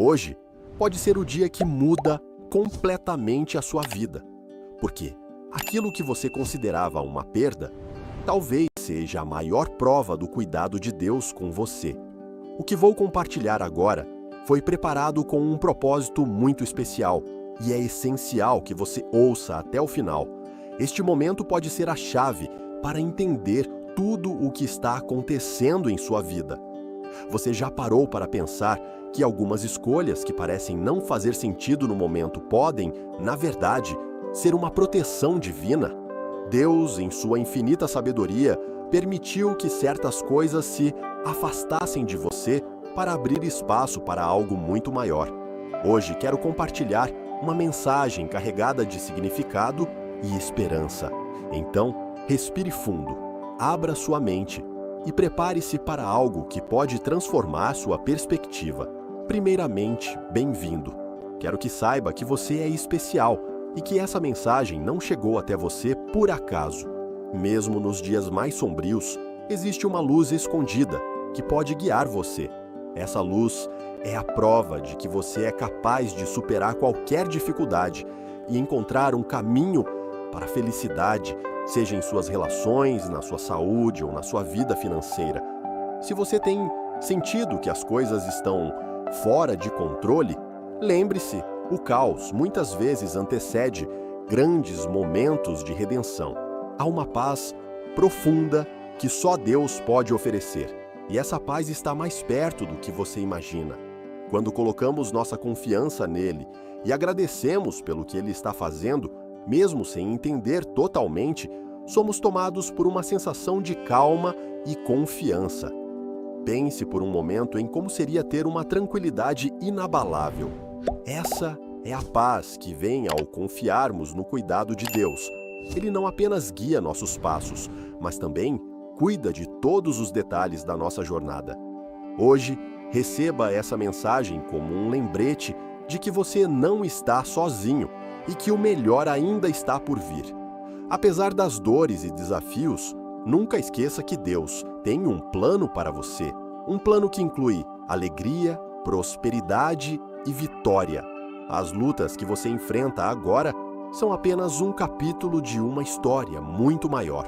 Hoje pode ser o dia que muda completamente a sua vida, porque aquilo que você considerava uma perda, talvez seja a maior prova do cuidado de Deus com você. O que vou compartilhar agora foi preparado com um propósito muito especial e é essencial que você ouça até o final. Este momento pode ser a chave para entender tudo o que está acontecendo em sua vida. Você já parou para pensar que algumas escolhas que parecem não fazer sentido no momento podem, na verdade, ser uma proteção divina? Deus, em sua infinita sabedoria, permitiu que certas coisas se afastassem de você para abrir espaço para algo muito maior. Hoje quero compartilhar uma mensagem carregada de significado e esperança. Então, respire fundo, abra sua mente e prepare-se para algo que pode transformar sua perspectiva. Primeiramente, bem-vindo. Quero que saiba que você é especial e que essa mensagem não chegou até você por acaso. Mesmo nos dias mais sombrios, existe uma luz escondida que pode guiar você. Essa luz é a prova de que você é capaz de superar qualquer dificuldade e encontrar um caminho para a felicidade, seja em suas relações, na sua saúde ou na sua vida financeira. Se você tem sentido que as coisas estão fora de controle, lembre-se, o caos muitas vezes antecede grandes momentos de redenção. Há uma paz profunda que só Deus pode oferecer, e essa paz está mais perto do que você imagina. Quando colocamos nossa confiança nele e agradecemos pelo que ele está fazendo, mesmo sem entender totalmente, somos tomados por uma sensação de calma e confiança. Pense por um momento em como seria ter uma tranquilidade inabalável. Essa é a paz que vem ao confiarmos no cuidado de Deus. Ele não apenas guia nossos passos, mas também cuida de todos os detalhes da nossa jornada. Hoje, receba essa mensagem como um lembrete de que você não está sozinho e que o melhor ainda está por vir. Apesar das dores e desafios, nunca esqueça que Deus tem um plano para você. Um plano que inclui alegria, prosperidade e vitória. As lutas que você enfrenta agora são apenas um capítulo de uma história muito maior.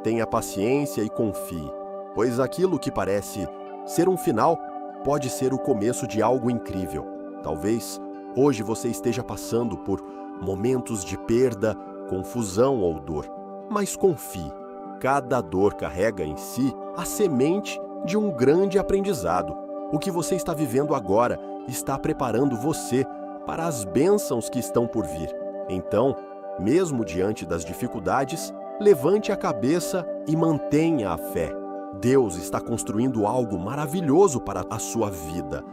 Tenha paciência e confie, pois aquilo que parece ser um final pode ser o começo de algo incrível. Talvez hoje você esteja passando por momentos de perda, confusão ou dor, mas confie. Cada dor carrega em si a semente de um grande aprendizado. O que você está vivendo agora está preparando você para as bênçãos que estão por vir. Então, mesmo diante das dificuldades, levante a cabeça e mantenha a fé. Deus está construindo algo maravilhoso para a sua vida.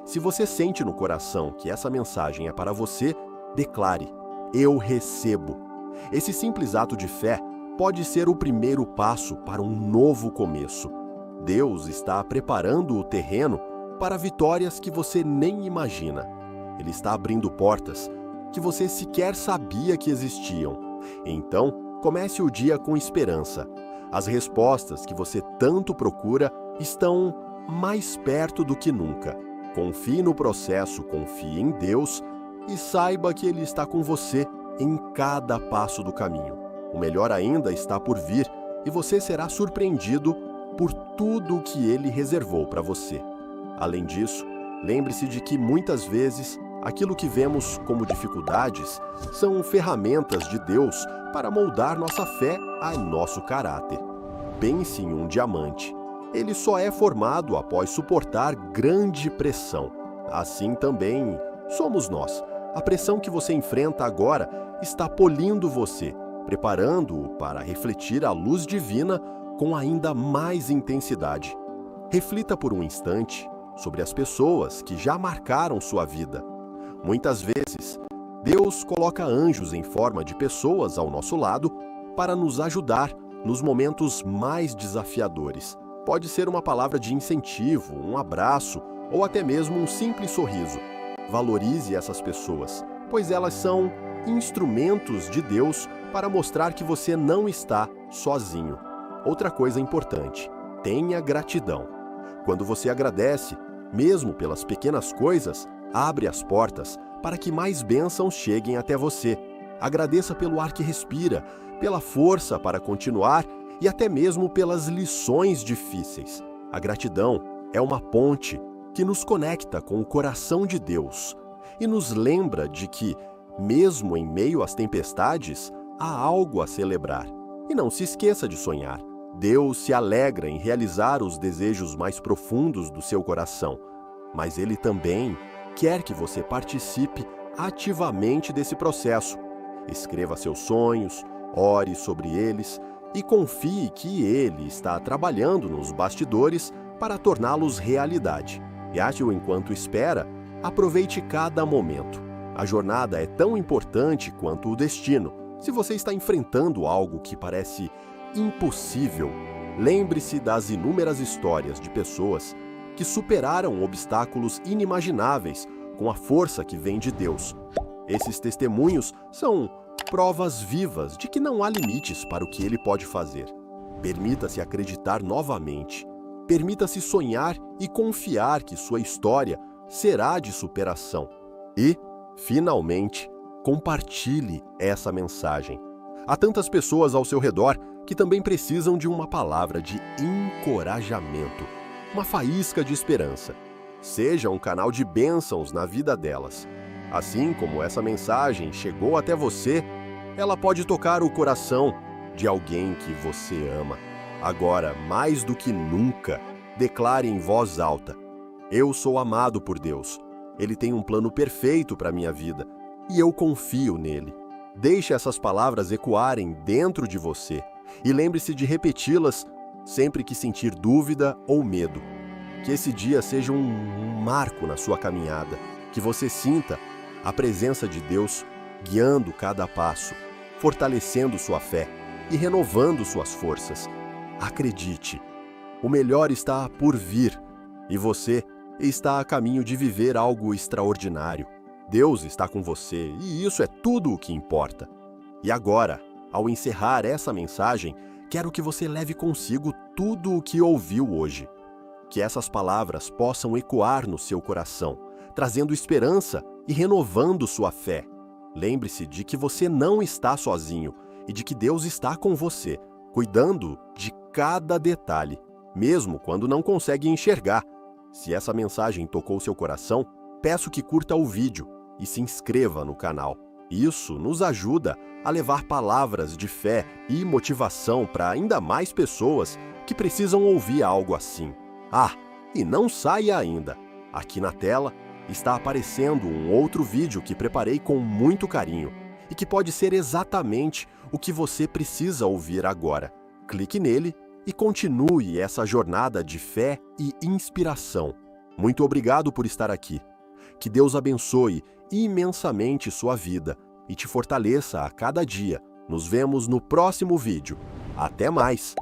Se você sente no coração que essa mensagem é para você, declare: eu recebo. Esse simples ato de fé pode ser o primeiro passo para um novo começo. Deus está preparando o terreno para vitórias que você nem imagina. Ele está abrindo portas que você sequer sabia que existiam. Então, comece o dia com esperança. As respostas que você tanto procura estão mais perto do que nunca. Confie no processo, confie em Deus e saiba que Ele está com você em cada passo do caminho. O melhor ainda está por vir e você será surpreendido por tudo o que Ele reservou para você. Além disso, lembre-se de que muitas vezes aquilo que vemos como dificuldades são ferramentas de Deus para moldar nossa fé a nosso caráter. Pense em um diamante. Ele só é formado após suportar grande pressão. Assim também somos nós. A pressão que você enfrenta agora está polindo você, preparando-o para refletir a luz divina com ainda mais intensidade. Reflita por um instante sobre as pessoas que já marcaram sua vida. Muitas vezes, Deus coloca anjos em forma de pessoas ao nosso lado para nos ajudar nos momentos mais desafiadores. Pode ser uma palavra de incentivo, um abraço ou até mesmo um simples sorriso. Valorize essas pessoas, pois elas são instrumentos de Deus para mostrar que você não está sozinho. Outra coisa importante: tenha gratidão. Quando você agradece, mesmo pelas pequenas coisas, Abre as portas para que mais bênçãos cheguem até você. Agradeça pelo ar que respira, pela força para continuar e até mesmo pelas lições difíceis. A gratidão é uma ponte que nos conecta com o coração de Deus e nos lembra de que, mesmo em meio às tempestades, há algo a celebrar. E não se esqueça de sonhar. Deus se alegra em realizar os desejos mais profundos do seu coração, mas Ele também quer que você participe ativamente desse processo. Escreva seus sonhos, ore sobre eles e confie que Ele está trabalhando nos bastidores para torná-los realidade. E ágil enquanto espera, aproveite cada momento. A jornada é tão importante quanto o destino. Se você está enfrentando algo que parece impossível, lembre-se das inúmeras histórias de pessoas que superaram obstáculos inimagináveis com a força que vem de Deus. Esses testemunhos são provas vivas de que não há limites para o que Ele pode fazer. Permita-se acreditar novamente. Permita-se sonhar e confiar que sua história será de superação. E, finalmente, compartilhe essa mensagem. Há tantas pessoas ao seu redor que também precisam de uma palavra de encorajamento, uma faísca de esperança. Seja um canal de bênçãos na vida delas. Assim como essa mensagem chegou até você, ela pode tocar o coração de alguém que você ama. Agora, mais do que nunca, declare em voz alta: eu sou amado por Deus. Ele tem um plano perfeito para minha vida e eu confio nele. Deixe essas palavras ecoarem dentro de você e lembre-se de repeti-las sempre que sentir dúvida ou medo. Que esse dia seja um marco na sua caminhada, que você sinta a presença de Deus guiando cada passo, fortalecendo sua fé e renovando suas forças. Acredite, o melhor está por vir e você está a caminho de viver algo extraordinário. Deus está com você e isso é tudo o que importa. E agora, ao encerrar essa mensagem, quero que você leve consigo tudo o que ouviu hoje. Que essas palavras possam ecoar no seu coração, trazendo esperança e renovando sua fé. Lembre-se de que você não está sozinho e de que Deus está com você, cuidando de cada detalhe, mesmo quando não consegue enxergar. Se essa mensagem tocou seu coração, peço que curta o vídeo e se inscreva no canal. Isso nos ajuda a levar palavras de fé e motivação para ainda mais pessoas que precisam ouvir algo assim. Ah, e não saia ainda. Aqui na tela está aparecendo um outro vídeo que preparei com muito carinho e que pode ser exatamente o que você precisa ouvir agora. Clique nele e continue essa jornada de fé e inspiração. Muito obrigado por estar aqui. Que Deus abençoe imensamente sua vida e te fortaleça a cada dia. Nos vemos no próximo vídeo. Até mais!